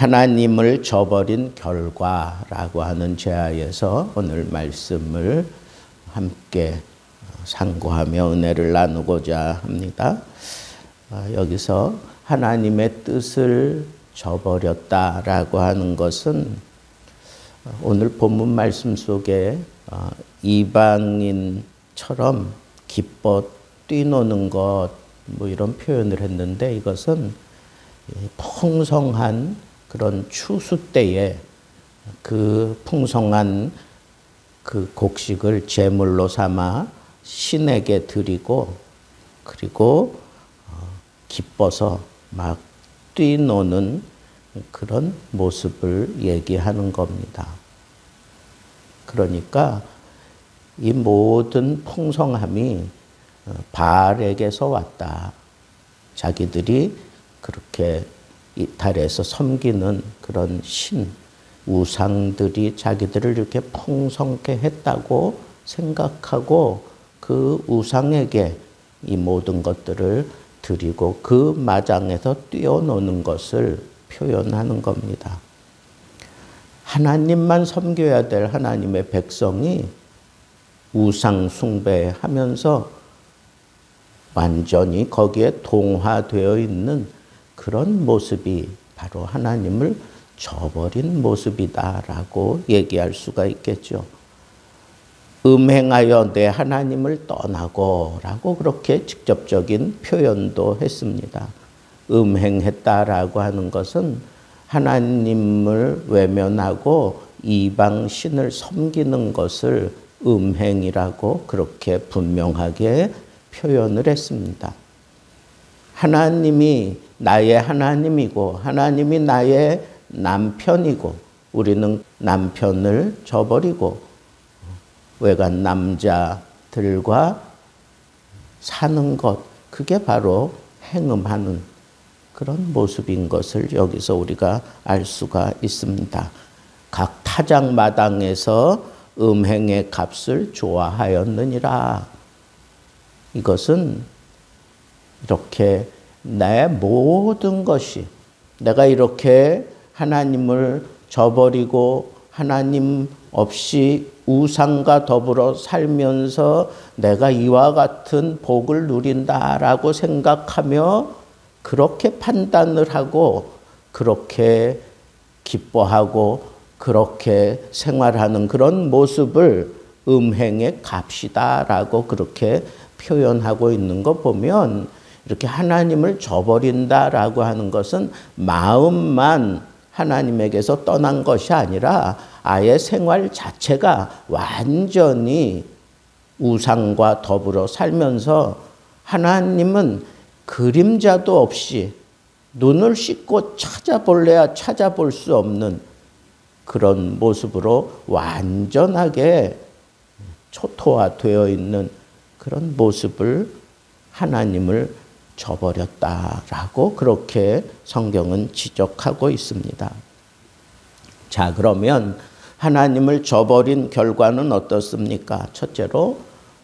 하나님을 저버린 결과라고 하는 제하에서 오늘 말씀을 함께 상고하며 은혜를 나누고자 합니다. 여기서 하나님의 뜻을 저버렸다라고 하는 것은 오늘 본문 말씀 속에 이방인처럼 기뻐 뛰노는 것 이런 표현을 했는데, 이것은 풍성한 그런 추수 때에 그 풍성한 그 곡식을 제물로 삼아 신에게 드리고, 그리고 기뻐서 막 뛰노는 그런 모습을 얘기하는 겁니다. 그러니까 이 모든 풍성함이 바알에게서 왔다. 자기들이 그렇게 이탈에서 섬기는 그런 신, 우상들이 자기들을 이렇게 풍성케 했다고 생각하고 그 우상에게 이 모든 것들을 드리고 그 마장에서 뛰어노는 것을 표현하는 겁니다. 하나님만 섬겨야 될 하나님의 백성이 우상 숭배하면서 완전히 거기에 동화되어 있는 그런 모습이 바로 하나님을 저버린 모습이다라고 얘기할 수가 있겠죠. 음행하여 내 하나님을 떠나고 라고 그렇게 직접적인 표현도 했습니다. 음행했다라고 하는 것은 하나님을 외면하고 이방 신을 섬기는 것을 음행이라고 그렇게 분명하게 표현을 했습니다. 하나님이 나의 하나님이고 하나님이 나의 남편이고 우리는 남편을 저버리고 외간 남자들과 사는 것, 그게 바로 행음하는 그런 모습인 것을 여기서 우리가 알 수가 있습니다. 각 타작마당에서 음행의 값을 좋아하였느니라. 이것은 이렇게 내 모든 것이, 내가 이렇게 하나님을 저버리고 하나님 없이 우상과 더불어 살면서 내가 이와 같은 복을 누린다라고 생각하며 그렇게 판단을 하고 그렇게 기뻐하고 그렇게 생활하는 그런 모습을 음행의 값이다라고 그렇게 표현하고 있는 거 보면, 이렇게 하나님을 저버린다라고 하는 것은 마음만 하나님에게서 떠난 것이 아니라 아예 생활 자체가 완전히 우상과 더불어 살면서 하나님은 그림자도 없이 눈을 씻고 찾아볼래야 찾아볼 수 없는 그런 모습으로 완전하게 초토화되어 있는 그런 모습을 하나님을 저버렸다라고 그렇게 성경은 지적하고 있습니다. 자, 그러면 하나님을 저버린 결과는 어떻습니까? 첫째로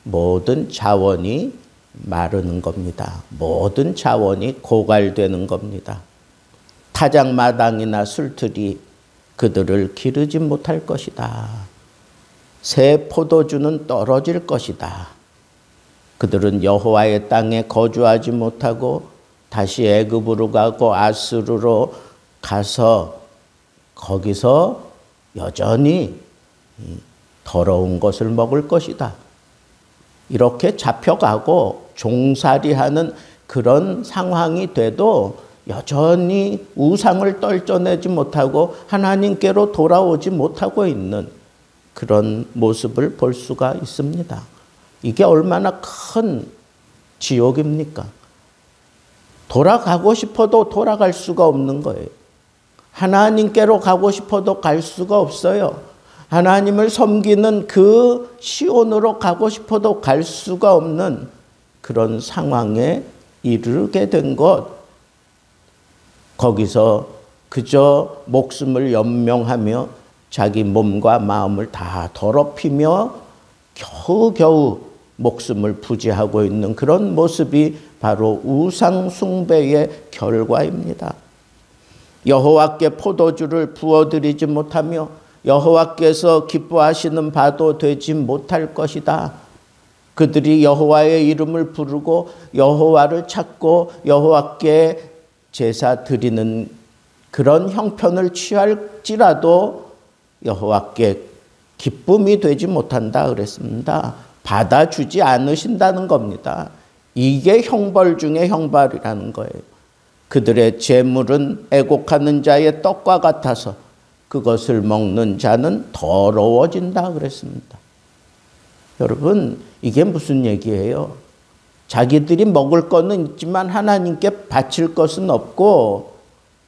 모든 자원이 마르는 겁니다. 모든 자원이 고갈되는 겁니다. 타작마당이나 술틀이 그들을 기르지 못할 것이다. 새 포도주는 떨어질 것이다. 그들은 여호와의 땅에 거주하지 못하고 다시 애굽으로 가고 아수르로 가서 거기서 여전히 더러운 것을 먹을 것이다. 이렇게 잡혀가고 종살이하는 그런 상황이 돼도 여전히 우상을 떨쳐내지 못하고 하나님께로 돌아오지 못하고 있는 그런 모습을 볼 수가 있습니다. 이게 얼마나 큰 지옥입니까? 돌아가고 싶어도 돌아갈 수가 없는 거예요. 하나님께로 가고 싶어도 갈 수가 없어요. 하나님을 섬기는 그 시온으로 가고 싶어도 갈 수가 없는 그런 상황에 이르게 된 것. 거기서 그저 목숨을 연명하며 자기 몸과 마음을 다 더럽히며 겨우겨우 목숨을 부지하고 있는 그런 모습이 바로 우상 숭배의 결과입니다. 여호와께 포도주를 부어드리지 못하며 여호와께서 기뻐하시는 바도 되지 못할 것이다. 그들이 여호와의 이름을 부르고 여호와를 찾고 여호와께 제사 드리는 그런 형편을 취할지라도 여호와께 기쁨이 되지 못한다 그랬습니다. 받아주지 않으신다는 겁니다. 이게 형벌 중에 형벌이라는 거예요. 그들의 재물은 애곡하는 자의 떡과 같아서 그것을 먹는 자는 더러워진다 그랬습니다. 여러분, 이게 무슨 얘기예요? 자기들이 먹을 거는 있지만 하나님께 바칠 것은 없고,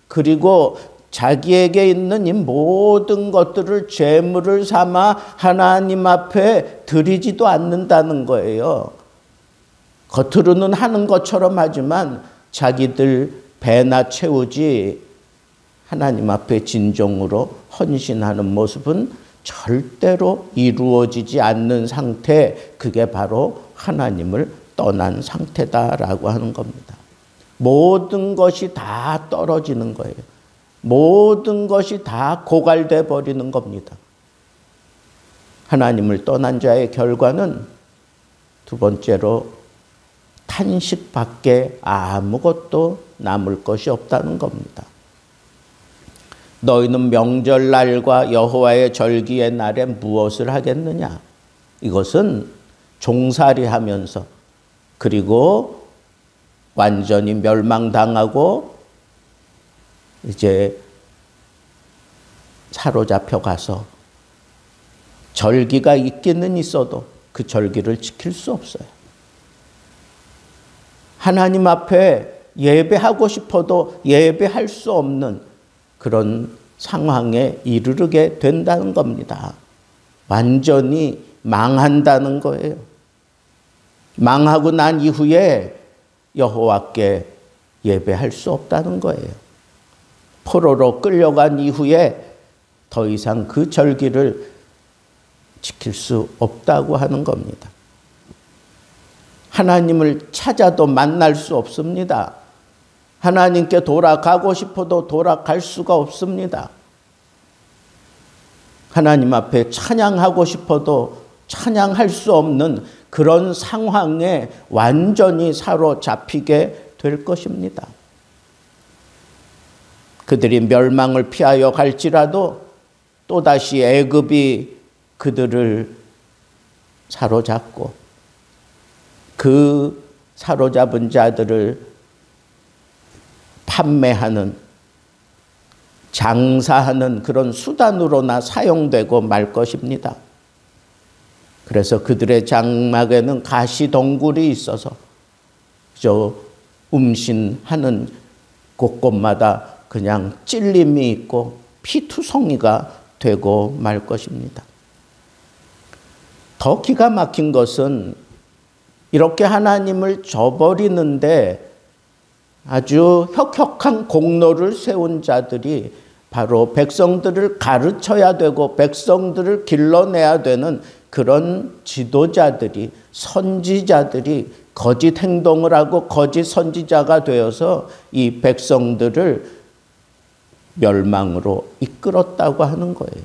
그리고 자기에게 있는 이 모든 것들을 재물을 삼아 하나님 앞에 드리지도 않는다는 거예요. 겉으로는 하는 것처럼 하지만 자기들 배나 채우지 하나님 앞에 진정으로 헌신하는 모습은 절대로 이루어지지 않는 상태, 그게 바로 하나님을 떠난 상태다라고 하는 겁니다. 모든 것이 다 떨어지는 거예요. 모든 것이 다 고갈돼 버리는 겁니다. 하나님을 떠난 자의 결과는 두 번째로 탄식밖에 아무것도 남을 것이 없다는 겁니다. 너희는 명절날과 여호와의 절기의 날에 무엇을 하겠느냐? 이것은 종살이하면서 그리고 완전히 멸망당하고 이제 사로잡혀 가서 절기가 있기는 있어도 그 절기를 지킬 수 없어요. 하나님 앞에 예배하고 싶어도 예배할 수 없는 그런 상황에 이르게 된다는 겁니다. 완전히 망한다는 거예요. 망하고 난 이후에 여호와께 예배할 수 없다는 거예요. 포로로 끌려간 이후에 더 이상 그 절기를 지킬 수 없다고 하는 겁니다. 하나님을 찾아도 만날 수 없습니다. 하나님께 돌아가고 싶어도 돌아갈 수가 없습니다. 하나님 앞에 찬양하고 싶어도 찬양할 수 없는 그런 상황에 완전히 사로잡히게 될 것입니다. 그들이 멸망을 피하여 갈지라도 또다시 애굽이 그들을 사로잡고 그 사로잡은 자들을 판매하는, 장사하는 그런 수단으로나 사용되고 말 것입니다. 그래서 그들의 장막에는 가시덩굴이 있어서 저 음신하는 곳곳마다 그냥 찔림이 있고 피투성이가 되고 말 것입니다. 더 기가 막힌 것은 이렇게 하나님을 저버리는데 아주 혁혁한 공로를 세운 자들이 바로 백성들을 가르쳐야 되고 백성들을 길러내야 되는 그런 지도자들이, 선지자들이 거짓 행동을 하고 거짓 선지자가 되어서 이 백성들을 멸망으로 이끌었다고 하는 거예요.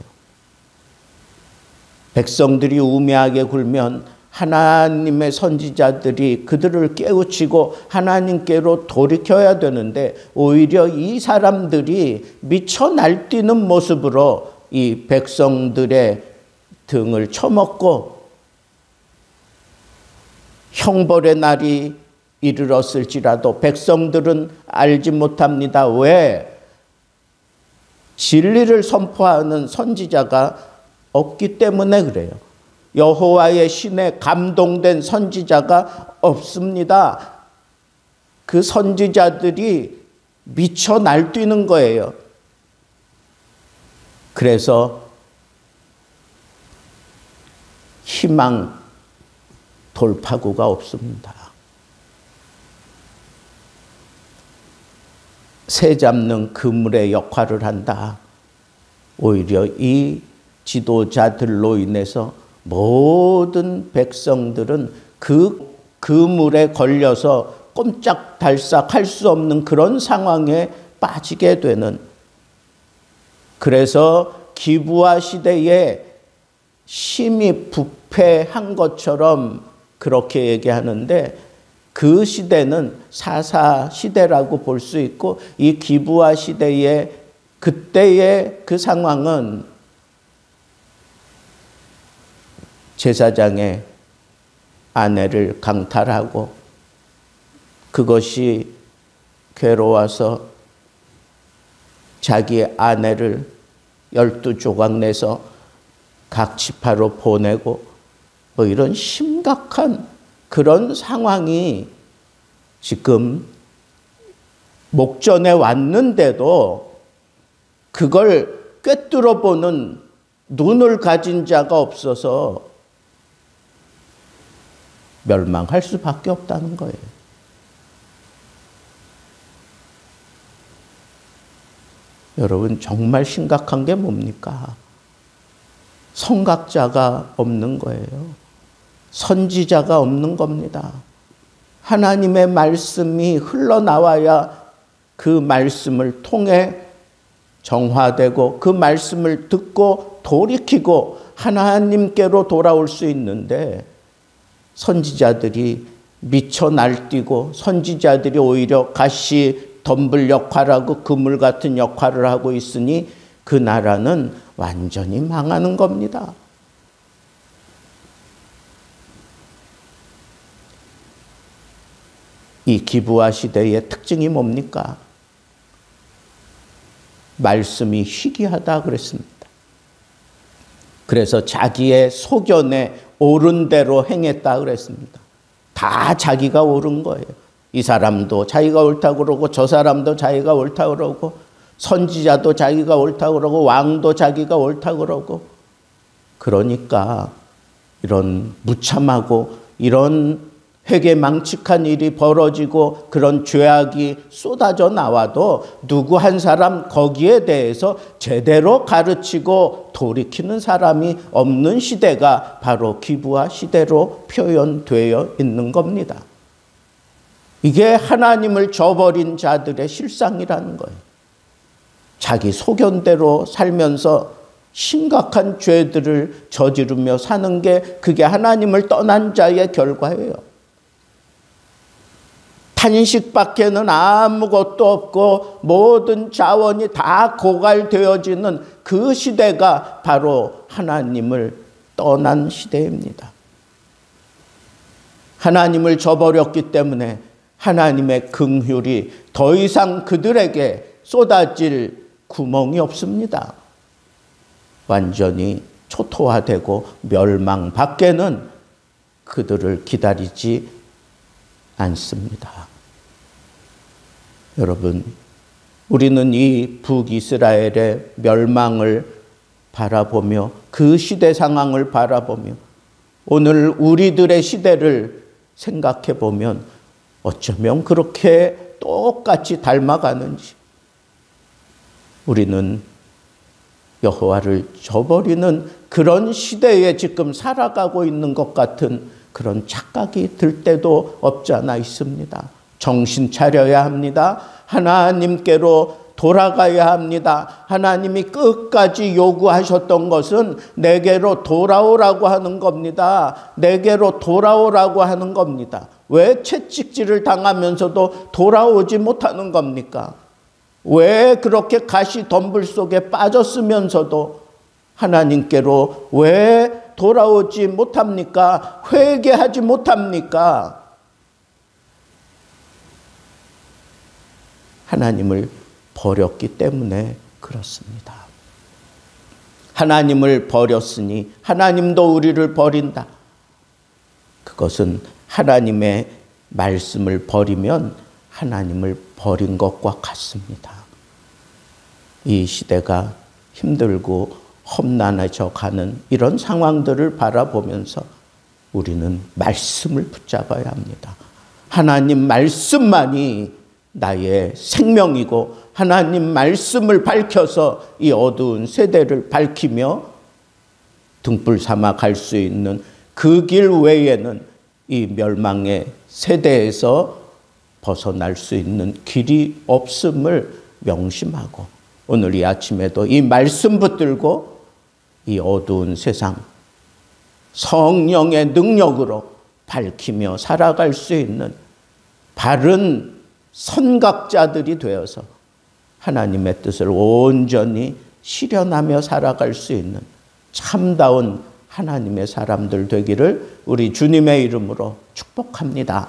백성들이 우매하게 굴면 하나님의 선지자들이 그들을 깨우치고 하나님께로 돌이켜야 되는데 오히려 이 사람들이 미쳐 날뛰는 모습으로 이 백성들의 등을 쳐먹고 형벌의 날이 이르렀을지라도 백성들은 알지 못합니다. 왜? 진리를 선포하는 선지자가 없기 때문에 그래요. 여호와의 신에 감동된 선지자가 없습니다. 그 선지자들이 미쳐 날뛰는 거예요. 그래서 희망 돌파구가 없습니다. 새 잡는 그물의 역할을 한다. 오히려 이 지도자들로 인해서 모든 백성들은 그 그물에 걸려서 꼼짝달싹 할 수 없는 그런 상황에 빠지게 되는 그래서 기부와 시대에 심히 부패한 것처럼 그렇게 얘기하는데, 그 시대는 사사 시대라고 볼 수 있고, 이 기부와 시대의 그때의 그 상황은 제사장의 아내를 강탈하고 그것이 괴로워서 자기 아내를 12조각 내서 각 지파로 보내고 뭐 이런 심각한 그런 상황이 지금 목전에 왔는데도 그걸 꿰뚫어 보는 눈을 가진 자가 없어서 멸망할 수밖에 없다는 거예요. 여러분, 정말 심각한 게 뭡니까? 선각자가 없는 거예요. 선지자가 없는 겁니다. 하나님의 말씀이 흘러나와야 그 말씀을 통해 정화되고 그 말씀을 듣고 돌이키고 하나님께로 돌아올 수 있는데, 선지자들이 미쳐 날뛰고 선지자들이 오히려 가시 덤불 역할하고 그물 같은 역할을 하고 있으니 그 나라는 완전히 망하는 겁니다. 이 기부와 시대의 특징이 뭡니까? 말씀이 희귀하다 그랬습니다. 그래서 자기의 소견에 옳은 대로 행했다 그랬습니다. 다 자기가 옳은 거예요. 이 사람도 자기가 옳다고 그러고 저 사람도 자기가 옳다고 그러고 선지자도 자기가 옳다고 그러고 왕도 자기가 옳다고 그러고, 그러니까 이런 무참하고 이런 회개망측한 일이 벌어지고 그런 죄악이 쏟아져 나와도 누구 한 사람 거기에 대해서 제대로 가르치고 돌이키는 사람이 없는 시대가 바로 기부와 시대로 표현되어 있는 겁니다. 이게 하나님을 저버린 자들의 실상이라는 거예요. 자기 소견대로 살면서 심각한 죄들을 저지르며 사는 게 그게 하나님을 떠난 자의 결과예요. 탄식밖에는 아무것도 없고 모든 자원이 다 고갈되어지는 그 시대가 바로 하나님을 떠난 시대입니다. 하나님을 저버렸기 때문에 하나님의 긍휼이 더 이상 그들에게 쏟아질 구멍이 없습니다. 완전히 초토화되고 멸망밖에는 그들을 기다리지 않습니다. 여러분, 우리는 이 북이스라엘의 멸망을 바라보며 그 시대 상황을 바라보며 오늘 우리들의 시대를 생각해 보면 어쩌면 그렇게 똑같이 닮아가는지, 우리는 여호와를 저버리는 그런 시대에 지금 살아가고 있는 것 같은 그런 착각이 들 때도 없지 않아 있습니다. 정신 차려야 합니다. 하나님께로 돌아가야 합니다. 하나님이 끝까지 요구하셨던 것은 내게로 돌아오라고 하는 겁니다. 내게로 돌아오라고 하는 겁니다. 왜 채찍질을 당하면서도 돌아오지 못하는 겁니까? 왜 그렇게 가시 덤불 속에 빠졌으면서도 하나님께로 왜 돌아오지 못합니까? 회개하지 못합니까? 하나님을 버렸기 때문에 그렇습니다. 하나님을 버렸으니 하나님도 우리를 버린다. 그것은 하나님의 말씀을 버리면 하나님을 버린 것과 같습니다. 이 시대가 힘들고 험난해져 가는 이런 상황들을 바라보면서 우리는 말씀을 붙잡아야 합니다. 하나님 말씀만이 나의 생명이고 하나님 말씀을 밝혀서 이 어두운 세대를 밝히며 등불 삼아 갈 수 있는 그 길 외에는 이 멸망의 세대에서 벗어날 수 있는 길이 없음을 명심하고 오늘 이 아침에도 이 말씀 붙들고 이 어두운 세상 성령의 능력으로 밝히며 살아갈 수 있는 바른 선각자들이 되어서 하나님의 뜻을 온전히 실현하며 살아갈 수 있는 참다운 하나님의 사람들 되기를 우리 주님의 이름으로 축복합니다.